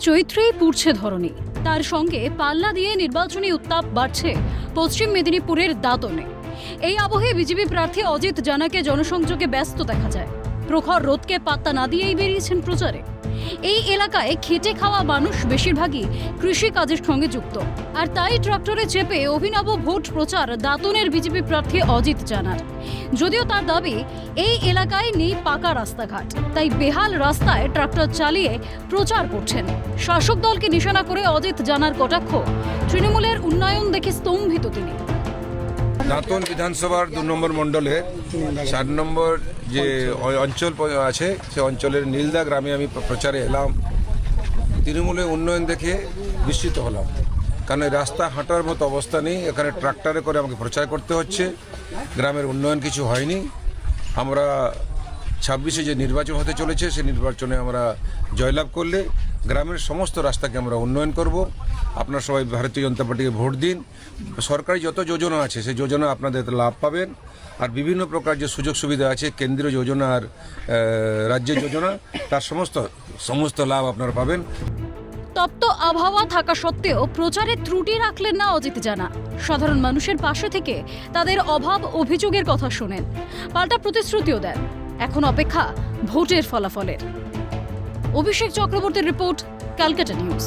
চৈত্রেই পুড়ছে ধরণী, তার সঙ্গে পাল্লা দিয়ে নির্বাচনী উত্তাপ বাড়ছে পশ্চিম মেদিনীপুরের দাঁতনে। এই আবহে বিজেপি প্রার্থী অজিত জানাকে জনসংযোগে ব্যস্ত দেখা যায়। প্রখর রোদকে পাত্তা না দিয়েই বেরিয়েছেন প্রচারে। এই এলাকায় খেটে খাওয়া মানুষ বেশিরভাগই কৃষি কাজের সঙ্গে যুক্ত, আর তাই ট্রাক্টরে চেপে অভিনব ভোট প্রচার দাঁতনের বিজেপি প্রার্থী অজিত জানার। যদিও তার দাবি এই এলাকায় নেই পাকা রাস্তাঘাট, তাই বেহাল রাস্তায় ট্রাক্টর চালিয়ে প্রচার করছেন। শাসক দলকে নিশানা করে অজিত জানার কটাক্ষ, তৃণমূলের উন্নয়ন দেখে স্তম্ভিত তিনি। দাঁতন বিধানসভার 2 নম্বর মণ্ডলে 4 নম্বর যে অঞ্চল আছে সে অঞ্চলের নীলদা গ্রামে আমি প্রচারে এলাম। তৃণমূলের উন্নয়ন দেখে বিস্মিত হলাম, কারণ এই রাস্তা হাঁটার মতো অবস্থা নেই। এখানে ট্রাক্টরে করে আমাকে প্রচার করতে হচ্ছে। গ্রামের উন্নয়ন কিছু হয়নি। আমরা 26-এ যে নির্বাচন হতে চলেছে সেই নির্বাচনে আমরা জয়লাভ করলে গ্রামের সমস্ত রাস্তাকে আমরা উন্নয়ন করব। আপনারা সবাই ভারতীয় জনতা পার্টিকে ভোট দিন। সরকারি যত যোজনা আছে সেই যোজনা আপনাদের লাভ পাবেন, আর বিভিন্ন প্রকার যে সুযোগ সুবিধা আছে কেন্দ্রীয় যোজনা আর রাজ্যের যোজনা, তার সমস্ত লাভ আপনারা পাবেন। তপ্ত আবহাওয়া থাকা সত্ত্বেও প্রচারে ত্রুটি রাখলেন না অজিত জানা। সাধারণ মানুষের পাশে থেকে তাদের অভাব অভিযোগের কথা শোনেন, পাল্টা প্রতিশ্রুতিও দেন। এখন অপেক্ষা ভোটের ফলাফলের। অভিষেক চক্রবর্তীর রিপোর্ট, ক্যালকাটা নিউজ।